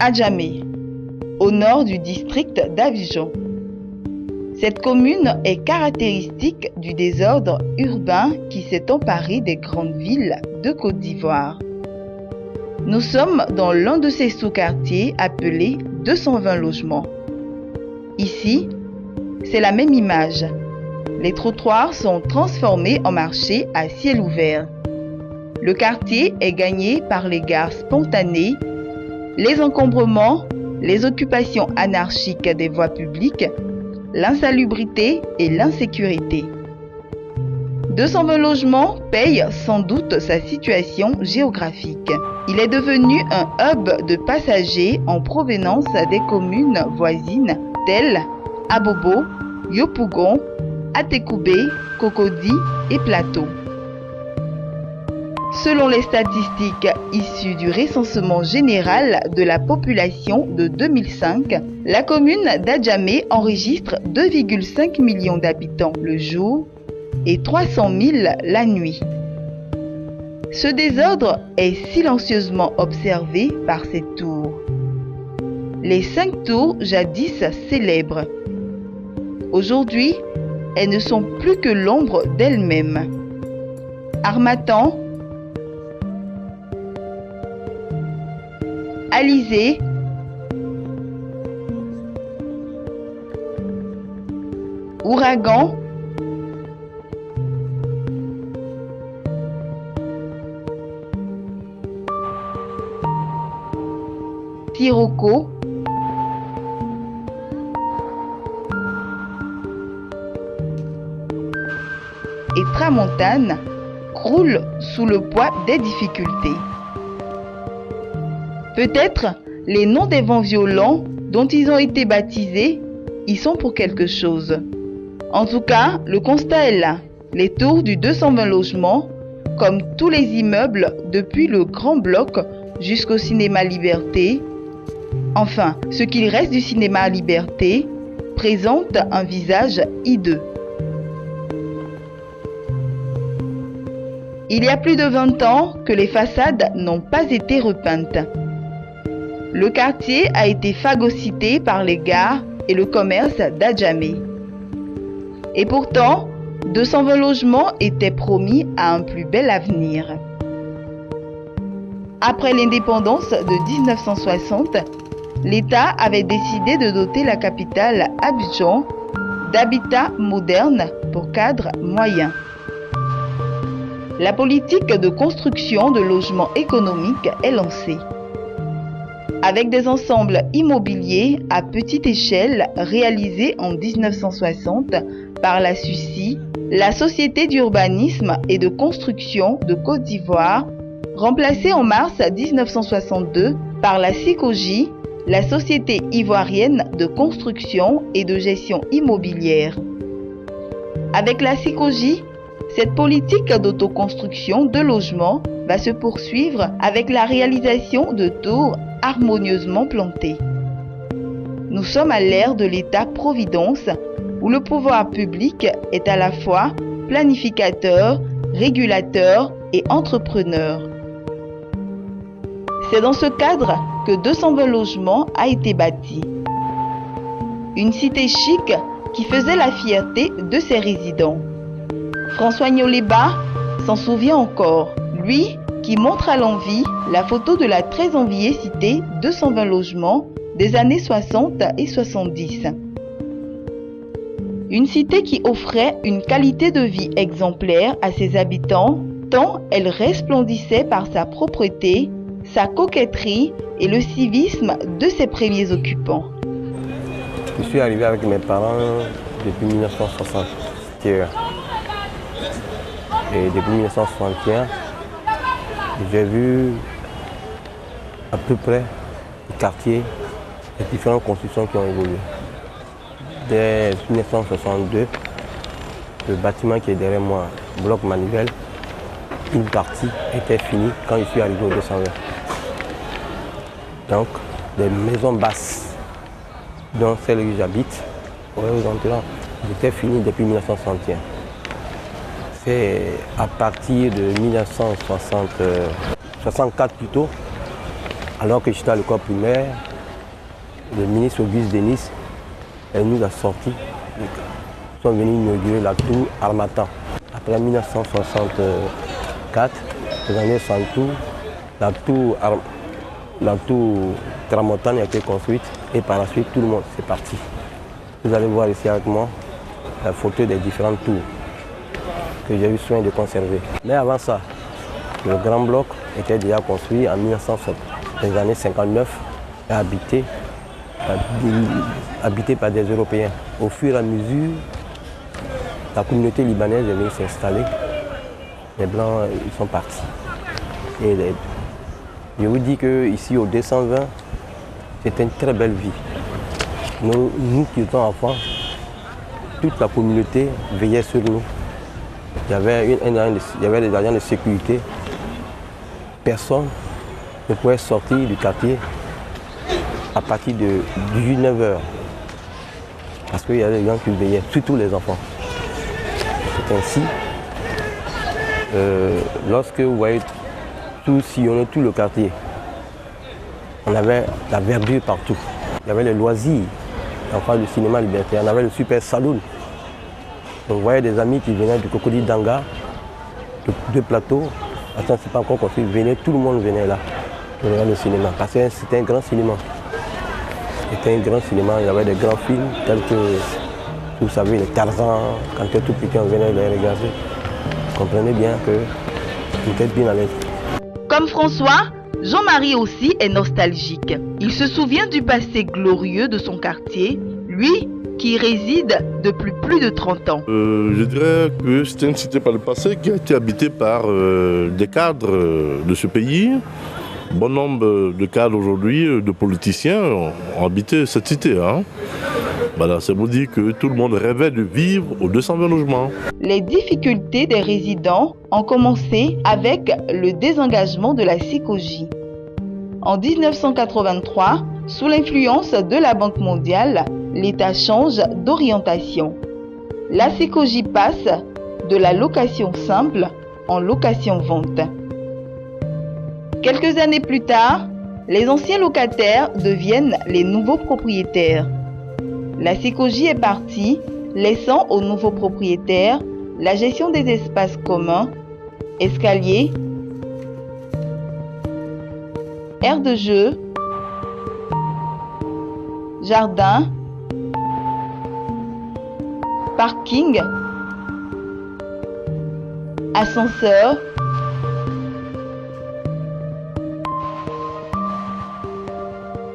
Adjamé, au nord du district d'Abidjan. Cette commune est caractéristique du désordre urbain qui s'est emparé des grandes villes de Côte d'Ivoire. Nous sommes dans l'un de ces sous-quartiers appelés 220 logements. Ici, c'est la même image. Les trottoirs sont transformés en marchés à ciel ouvert. Le quartier est gagné par les gares spontanées, les encombrements, les occupations anarchiques des voies publiques, l'insalubrité et l'insécurité. 220 logements paye sans doute sa situation géographique. Il est devenu un hub de passagers en provenance des communes voisines telles Abobo, Yopougon, Atekoubé, Cocody et Plateau. Selon les statistiques issues du recensement général de la population de 2005, la commune d'Adjamé enregistre 2,5 millions d'habitants le jour et 300 000 la nuit. Ce désordre est silencieusement observé par ces tours. Les 5 tours jadis célèbres. Aujourd'hui, elles ne sont plus que l'ombre d'elles-mêmes. Harmattan, Alizé, Ouragan, Sirocco, et Tramontane croulent sous le poids des difficultés. Peut-être les noms des vents violents dont ils ont été baptisés y sont pour quelque chose. En tout cas, le constat est là. Les tours du 220 logements, comme tous les immeubles depuis le Grand Bloc jusqu'au cinéma Liberté, enfin, ce qu'il reste du cinéma Liberté, présentent un visage hideux. Il y a plus de 20 ans que les façades n'ont pas été repeintes. Le quartier a été phagocyté par les gares et le commerce d'Adjamé. Et pourtant, 220 logements étaient promis à un plus bel avenir. Après l'indépendance de 1960, l'État avait décidé de doter la capitale Abidjan d'habitats modernes pour cadres moyens. La politique de construction de logements économiques est lancée. Avec des ensembles immobiliers à petite échelle réalisés en 1960 par la SUCI, la Société d'urbanisme et de construction de Côte d'Ivoire, remplacée en mars 1962 par la SICOGI, la Société ivoirienne de construction et de gestion immobilière. Avec la SICOGI, cette politique d'autoconstruction de logements va se poursuivre avec la réalisation de tours harmonieusement plantées. Nous sommes à l'ère de l'État-providence où le pouvoir public est à la fois planificateur, régulateur et entrepreneur. C'est dans ce cadre que 220 logements a été bâti. Une cité chic qui faisait la fierté de ses résidents. François Nioléba s'en souvient encore, lui qui montre à l'envi la photo de la très enviée cité 220 logements des années 60 et 70. Une cité qui offrait une qualité de vie exemplaire à ses habitants, tant elle resplendissait par sa propreté, sa coquetterie et le civisme de ses premiers occupants. Je suis arrivé avec mes parents depuis 1961. Et depuis 1961, j'ai vu à peu près le quartier, les différentes constructions qui ont évolué. dès 1962, le bâtiment qui est derrière moi, bloc Manivelle, une partie était finie quand je suis arrivé au 220. Donc, des maisons basses, dont celle que j'habite, étaient finies depuis 1961. C'est à partir de 1964 plutôt, alors que j'étais à l'école primaire, le ministre Auguste Denis nous a sortis. Ils sont venus inaugurer la tour Harmattan. Après 1964, les années 60, la tour Tramontane a été construite et par la suite tout le monde c'est parti. Vous allez voir ici avec moi la photo des différentes tours que j'ai eu soin de conserver. Mais avant ça, le grand bloc était déjà construit en 1960, les années 59 et habité par des Européens. Au fur et à mesure, la communauté libanaise est venue s'installer. Les Blancs ils sont partis. Et je vous dis qu'ici au 220, c'était une très belle vie. Nous qui étions enfants, toute la communauté veillait sur nous. Il y avait des agents de sécurité. Personne ne pouvait sortir du quartier à partir de 19h. Parce qu'il y avait des gens qui veillaient, surtout les enfants. C'est ainsi, lorsque vous voyez tout sillonner tout le quartier, on avait la verdure partout. Il y avait les loisirs, enfin le cinéma Liberté, on avait le super saloon. Donc vous voyez des amis qui venaient du Cocody d'Anga, de plateaux. Attends, c'est pas encore construit, tout le monde venait là, pour regarder le cinéma. Parce que c'était un grand cinéma. C'était un grand cinéma, il y avait des grands films tels que, vous savez, les Tarzan, quand était tout petit, on venait les regarder. Vous comprenez bien que vous êtes bien à l'aise. Comme François, Jean-Marie aussi est nostalgique. Il se souvient du passé glorieux de son quartier, lui qui y réside depuis plus de 30 ans. Je dirais que c'était une cité par le passé qui a été habitée par des cadres de ce pays. Bon nombre de cadres aujourd'hui, de politiciens, ont habité cette cité. Voilà, c'est pour dire que tout le monde rêvait de vivre aux 220 logements. Les difficultés des résidents ont commencé avec le désengagement de la SICOJ. En 1983, sous l'influence de la Banque mondiale, l'État change d'orientation. La SICOJ passe de la location simple en location-vente. Quelques années plus tard, les anciens locataires deviennent les nouveaux propriétaires. La SICOJ est partie, laissant aux nouveaux propriétaires la gestion des espaces communs, escaliers, aires de jeu, jardin, parking, ascenseur,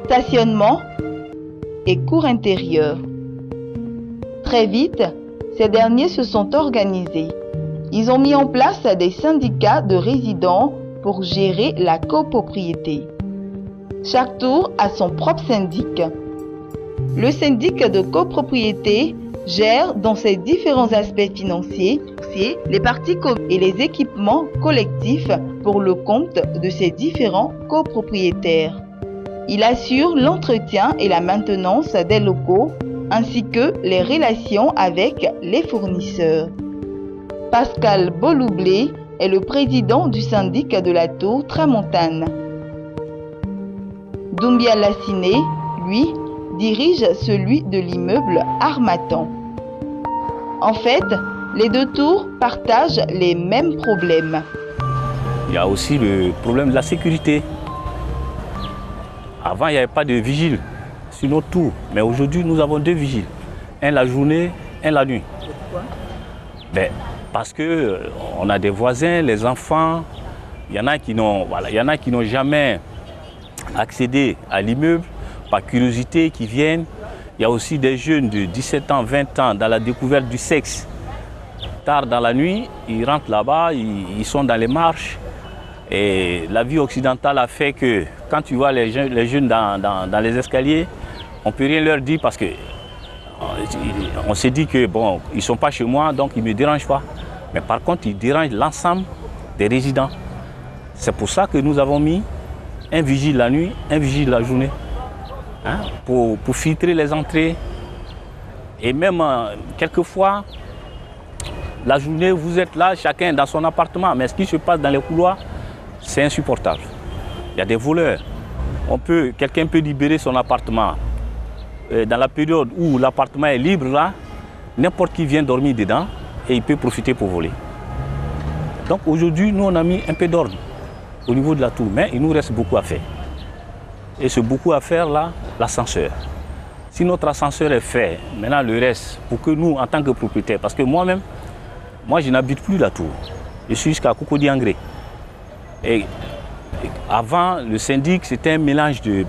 stationnement et cours intérieure. Très vite, ces derniers se sont organisés. Ils ont mis en place des syndicats de résidents pour gérer la copropriété. Chaque tour a son propre syndic. Le syndic de copropriété gère dans ses différents aspects financiers les parties et les équipements collectifs pour le compte de ses différents copropriétaires. Il assure l'entretien et la maintenance des locaux ainsi que les relations avec les fournisseurs. Pascal Boloublé est le président du syndic de la tour Tramontane. Doumbia Lassiné, lui, dirige celui de l'immeuble Harmattan. En fait, les deux tours partagent les mêmes problèmes. Il y a aussi le problème de la sécurité. Avant, il n'y avait pas de vigile sur nos tours, mais aujourd'hui, nous avons deux vigiles. Un la journée, un la nuit. Pourquoi? Parce qu'on a des voisins, les enfants, il y en a qui n'ont jamais accédé à l'immeuble, par curiosité, qui viennent. Il y a aussi des jeunes de 17 ans, 20 ans dans la découverte du sexe. Tard dans la nuit, ils rentrent là-bas, ils sont dans les marches. Et la vie occidentale a fait que quand tu vois les jeunes dans les escaliers, on ne peut rien leur dire parce que on s'est dit que bon, ils ne sont pas chez moi, donc ils ne me dérangent pas. Mais par contre, ils dérangent l'ensemble des résidents. C'est pour ça que nous avons mis un vigile la nuit, un vigile la journée, hein, pour filtrer les entrées. Et même quelquefois, la journée, vous êtes là, chacun dans son appartement, mais ce qui se passe dans les couloirs, c'est insupportable. Il y a des voleurs. Quelqu'un peut libérer son appartement. Dans la période où l'appartement est libre, là, n'importe qui vient dormir dedans et il peut profiter pour voler. Donc aujourd'hui, nous, on a mis un peu d'ordre au niveau de la tour, mais il nous reste beaucoup à faire. Et ce beaucoup à faire, là, l'ascenseur. Si notre ascenseur est fait, maintenant le reste, pour que nous, en tant que propriétaires, parce que moi-même, je n'habite plus la tour. Je suis jusqu'à Cocody-Angré. Et avant, le syndic, c'était un mélange de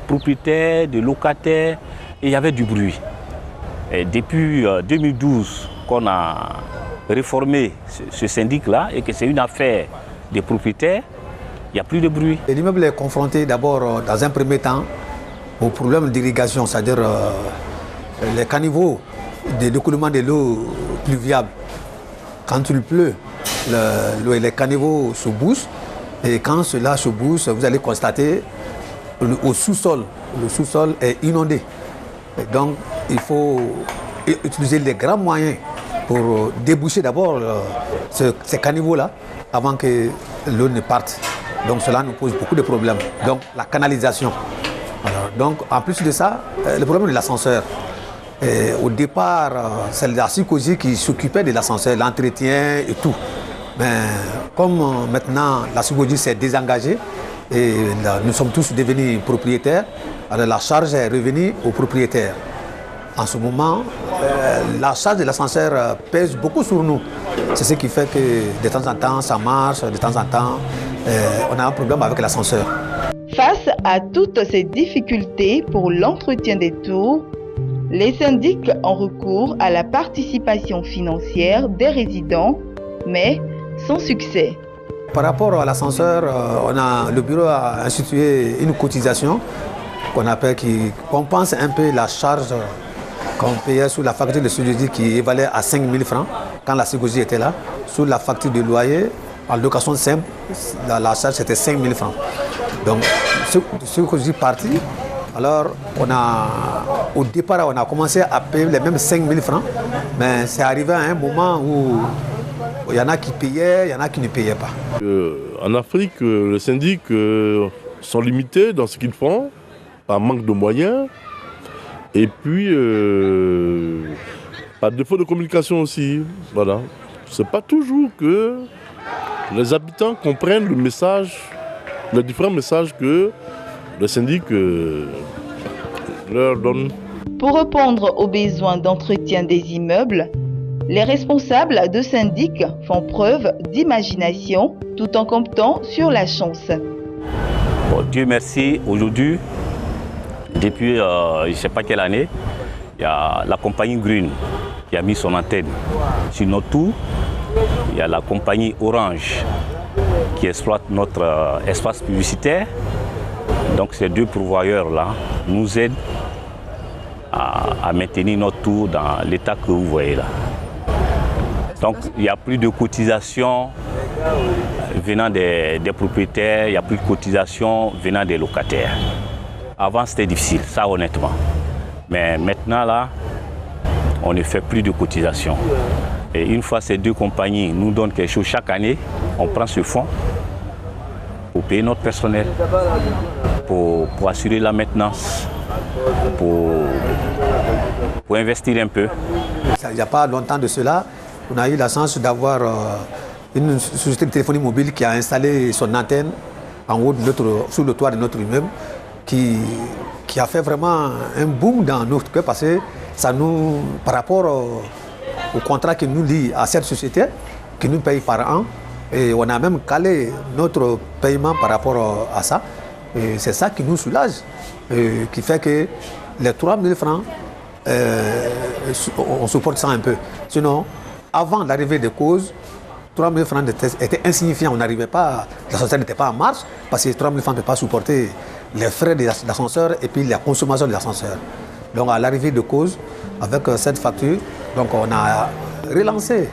propriétaires, de locataires, et il y avait du bruit. Et depuis 2012 qu'on a réformé ce syndic-là, et que c'est une affaire des propriétaires, il n'y a plus de bruit. L'immeuble est confronté d'abord, dans un premier temps, au problème d'irrigation, c'est-à-dire les caniveaux de l'écoulement de l'eau pluviale. Quand il pleut, les caniveaux se bouchent. Et quand cela se bouche, vous allez constater au sous-sol, le sous-sol est inondé. Et donc il faut utiliser les grands moyens pour déboucher d'abord ces caniveaux-là avant que l'eau ne parte. Donc cela nous pose beaucoup de problèmes. Donc la canalisation. Alors, donc en plus de ça, le problème de l'ascenseur. Au départ, c'est la Sikoji qui s'occupait de l'ascenseur, l'entretien et tout. Mais comme maintenant la Sikoji s'est désengagée et nous sommes tous devenus propriétaires, alors la charge est revenue aux propriétaires. En ce moment, la charge de l'ascenseur pèse beaucoup sur nous. C'est ce qui fait que de temps en temps ça marche, de temps en temps on a un problème avec l'ascenseur. Face à toutes ces difficultés pour l'entretien des tours, les syndics ont recours à la participation financière des résidents, mais sans succès. Par rapport à l'ascenseur, le bureau a institué une cotisation qu'on appelle, qui compense un peu la charge qu'on payait sous la facture de Sikoji qui évalait à 5 000 francs quand la Sikoji était là. Sous la facture de loyer, en location simple, la charge c'était 5 000 francs. Donc, Sikoji est parti. Alors, au départ, on a commencé à payer les mêmes 5 000 francs, mais c'est arrivé à un moment où il y en a qui payaient, il y en a qui ne payaient pas. En Afrique, les syndics sont limités dans ce qu'ils font, par manque de moyens, et puis par défaut de communication aussi. Voilà. Ce n'est pas toujours que les habitants comprennent le message, les différents messages que le syndic leur donne. Pour répondre aux besoins d'entretien des immeubles, les responsables de syndic font preuve d'imagination tout en comptant sur la chance. Bon, Dieu merci, aujourd'hui, depuis je ne sais pas quelle année, il y a la compagnie Green qui a mis son antenne sur notre tour. Il y a la compagnie Orange qui exploite notre espace publicitaire. Donc ces deux pourvoyeurs-là nous aident à maintenir notre tour dans l'état que vous voyez là. Donc il n'y a plus de cotisations venant des propriétaires, il n'y a plus de cotisations venant des locataires. Avant c'était difficile, ça honnêtement. Mais maintenant là, on ne fait plus de cotisations. Et une fois ces deux compagnies nous donnent quelque chose chaque année, on prend ce fonds pour payer notre personnel, pour assurer la maintenance, pour investir un peu. Il n'y a pas longtemps de cela, on a eu la chance d'avoir une société de téléphonie mobile qui a installé son antenne en haut sous le toit de notre immeuble, qui a fait vraiment un boom dans notre cœur parce que ça nous, par rapport au contrat qui nous lie à cette société, qui nous paye par an, et on a même calé notre paiement par rapport à ça. Et c'est ça qui nous soulage, qui fait que les 3 000 francs, on supporte ça un peu. Sinon, avant l'arrivée des causes, 3 000 francs étaient insignifiants. On n'arrivait pas, l'ascenseur n'était pas en marche, parce que 3 000 francs ne peuvent pas supporter les frais de l'ascenseur et puis la consommation de l'ascenseur. Donc à l'arrivée de cause, Avec cette facture, donc on a relancé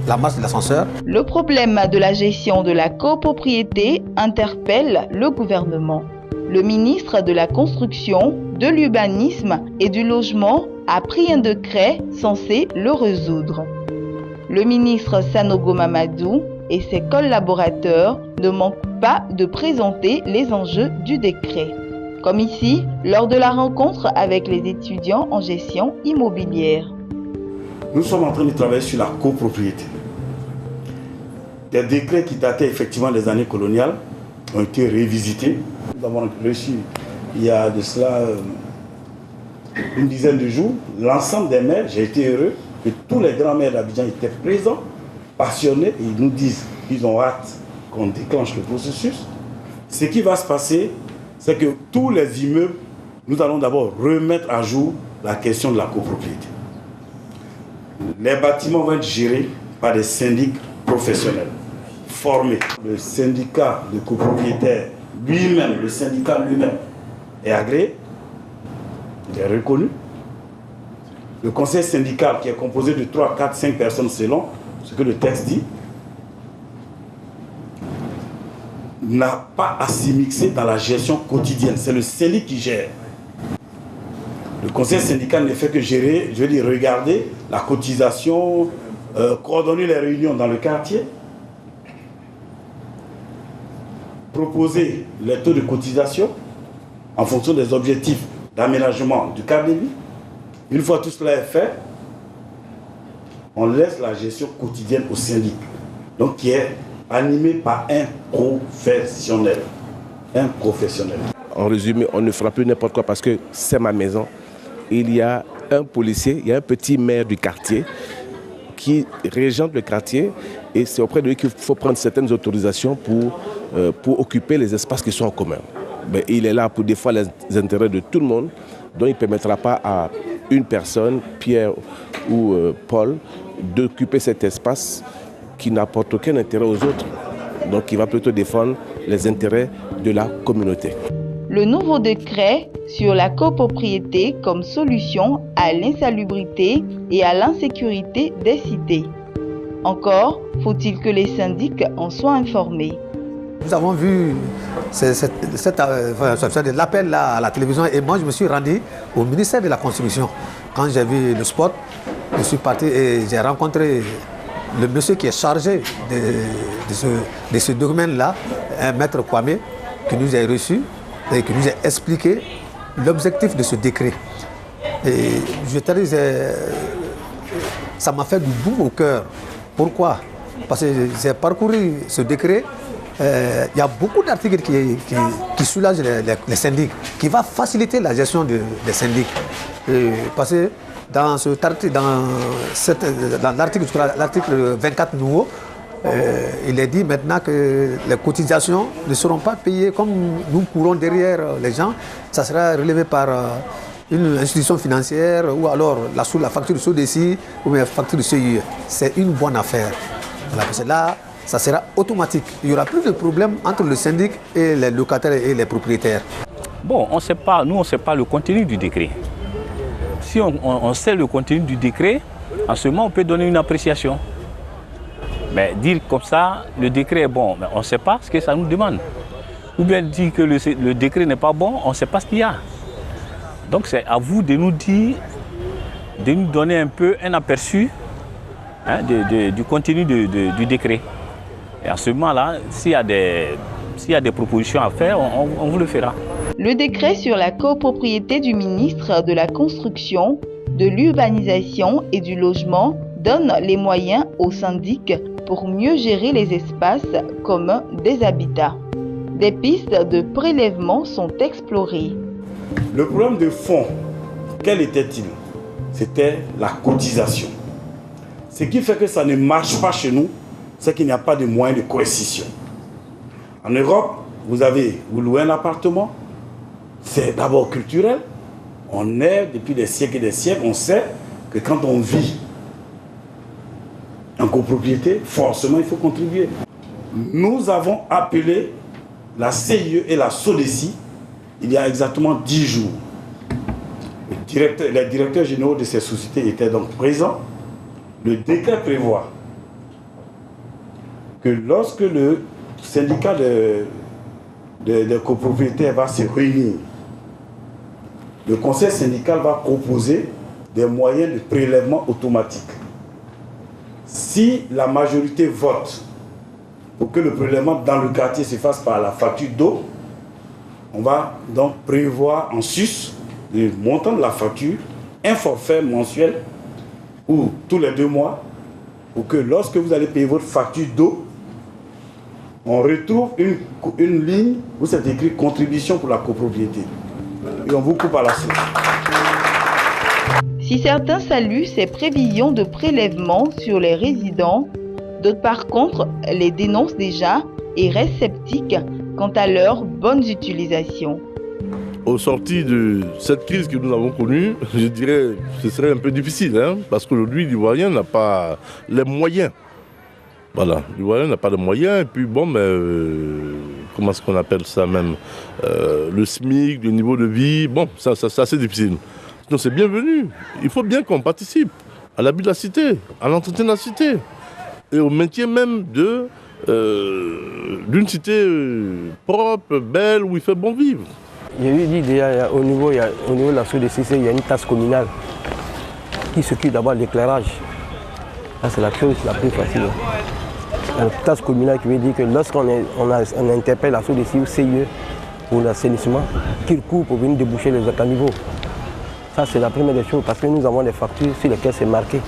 la marche de l'ascenseur. Le problème de la gestion de la copropriété interpelle le gouvernement. Le ministre de la Construction, de l'Urbanisme et du Logement a pris un décret censé le résoudre. Le ministre Sanogo Mamadou et ses collaborateurs ne manquent pas de présenter les enjeux du décret. Comme ici, lors de la rencontre avec les étudiants en gestion immobilière. Nous sommes en train de travailler sur la copropriété. Des décrets qui dataient effectivement des années coloniales ont été révisités. Nous avons reçu, il y a de cela une dizaine de jours, l'ensemble des maires. J'ai été heureux que tous les grands maires d'Abidjan étaient présents, passionnés, et ils nous disent qu'ils ont hâte qu'on déclenche le processus. Ce qui va se passer, c'est que tous les immeubles, nous allons d'abord remettre à jour la question de la copropriété. Les bâtiments vont être gérés par des syndics professionnels, formés. Le syndicat de copropriétaires lui-même, le syndicat lui-même est agréé, il est reconnu. Le conseil syndical qui est composé de 3, 4, 5 personnes selon ce que le texte dit, n'a pas à s'y mixer dans la gestion quotidienne. C'est le syndic qui gère. Le conseil syndical ne fait que gérer, je veux dire, regarder la cotisation, coordonner les réunions dans le quartier, proposer les taux de cotisation en fonction des objectifs d'aménagement du cadre de vie. Une fois tout cela est fait, on laisse la gestion quotidienne au syndic, donc qui est animé par un professionnel. Un professionnel. En résumé, on ne fera plus n'importe quoi parce que c'est ma maison. Il y a un policier, il y a un petit maire du quartier qui régente le quartier et c'est auprès de lui qu'il faut prendre certaines autorisations pour occuper les espaces qui sont en commun. Mais il est là pour défendre les intérêts de tout le monde, donc il ne permettra pas à une personne, Pierre ou Paul, d'occuper cet espace qui n'apporte aucun intérêt aux autres. Donc il va plutôt défendre les intérêts de la communauté. Le nouveau décret sur la copropriété comme solution à l'insalubrité et à l'insécurité des cités. Encore faut-il que les syndics en soient informés. Nous avons vu l'appel à la télévision et moi je me suis rendu au ministère de la Construction. Quand j'ai vu le spot, je suis parti et j'ai rencontré le monsieur qui est chargé de ce domaine-là, un maître Kwame, qui nous a reçus et qui nous a expliqué l'objectif de ce décret. Et je te dis, ça m'a fait du bout au cœur. Pourquoi? Parce que j'ai parcouru ce décret. Il y a beaucoup d'articles qui soulagent les syndics, qui va faciliter la gestion des syndics. Parce que dans l'article 24 nouveau, il est dit maintenant que les cotisations ne seront pas payées comme nous courons derrière les gens. Ça sera relevé par une institution financière ou alors la facture de SODECI ou la facture de CIE. C'est une bonne affaire. Voilà, parce que là, ça sera automatique. Il n'y aura plus de problème entre le syndic et les locataires et les propriétaires. Bon, on ne sait pas le contenu du décret. Si on sait le contenu du décret, en ce moment, on peut donner une appréciation. Mais dire comme ça, le décret est bon, mais on ne sait pas ce que ça nous demande. Ou bien dire que le décret n'est pas bon, on ne sait pas ce qu'il y a. Donc c'est à vous de nous dire, de nous donner un peu un aperçu du contenu du décret. Et à ce moment-là, s'il y a des propositions à faire, on vous le fera. Le décret sur la copropriété du ministre de la Construction, de l'Urbanisation et du Logement donne les moyens aux syndics pour mieux gérer les espaces communs des habitats. Des pistes de prélèvement sont explorées. Le problème de fond, quel était-il? C'était la cotisation. Ce qui fait que ça ne marche pas chez nous, c'est qu'il n'y a pas de moyens de coercition. En Europe, vous louez un appartement, c'est d'abord culturel. On est, depuis des siècles et des siècles, on sait que quand on vit en copropriété, forcément il faut contribuer. Nous avons appelé la CIE et la SODECI il y a exactement 10 jours. Le les directeurs généraux de ces sociétés étaient donc présents. Le décret prévoit que lorsque le syndicat de copropriétaires va se réunir, le conseil syndical va proposer des moyens de prélèvement automatique. Si la majorité vote pour que le prélèvement dans le quartier se fasse par la facture d'eau, on va donc prévoir en sus le montant de la facture, un forfait mensuel ou tous les 2 mois, pour que lorsque vous allez payer votre facture d'eau, on retrouve une ligne où c'est écrit contribution pour la copropriété. Et on vous coupe à la source. Si certains saluent ces prévisions de prélèvement sur les résidents, d'autres par contre les dénoncent déjà et restent sceptiques quant à leur bonne utilisation. Au sorti de cette crise que nous avons connue, je dirais que ce serait un peu difficile, parce qu'aujourd'hui l'Ivoirien n'a pas les moyens. Voilà, l'Ivoirien n'a pas de moyens, et puis bon, comment est-ce qu'on appelle ça même, le SMIC, le niveau de vie, bon, ça c'est assez difficile. Donc c'est bienvenu, il faut bien qu'on participe à l'habit de la cité, à l'entretien de la cité, et au maintien même d'une cité propre, belle, où il fait bon vivre. J'ai eu dit déjà, au niveau de la SODCC, il y a une taxe communale qui s'occupe d'abord de l'éclairage. Ça, c'est la chose la plus facile. Une taxe communale qui veut dire que lorsqu'on interpelle la SODCC ou CIE pour l'assainissement, qu'ils coupent pour venir déboucher les caniveaux. Ça, c'est la première des choses, parce que nous avons des factures sur lesquelles c'est marqué.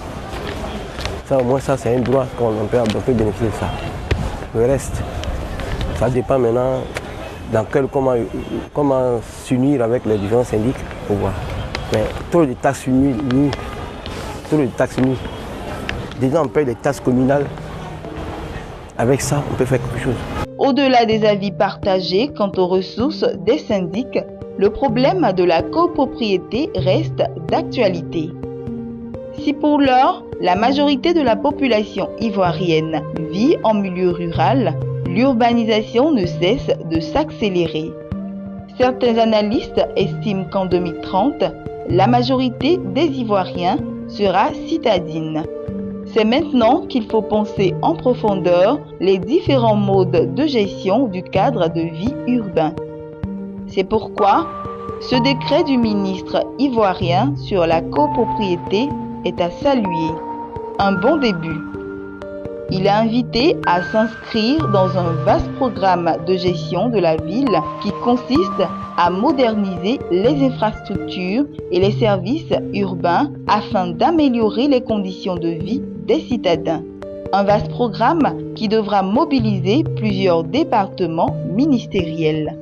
Ça, au moins, ça, c'est un droit qu'on peut bénéficier de ça. Le reste, ça dépend maintenant comment s'unir avec les différents syndics pour voir. Mais trop de taxes unies, déjà on paye les taxes communales. Avec ça, on peut faire quelque chose. Au-delà des avis partagés quant aux ressources des syndics, le problème de la copropriété reste d'actualité. Si pour l'heure, la majorité de la population ivoirienne vit en milieu rural, l'urbanisation ne cesse de s'accélérer. Certains analystes estiment qu'en 2030, la majorité des Ivoiriens sera citadine. C'est maintenant qu'il faut penser en profondeur les différents modes de gestion du cadre de vie urbain. C'est pourquoi ce décret du ministre ivoirien sur la copropriété est à saluer. Un bon début. Il a invité à s'inscrire dans un vaste programme de gestion de la ville qui consiste à moderniser les infrastructures et les services urbains afin d'améliorer les conditions de vie des citadins. Un vaste programme qui devra mobiliser plusieurs départements ministériels.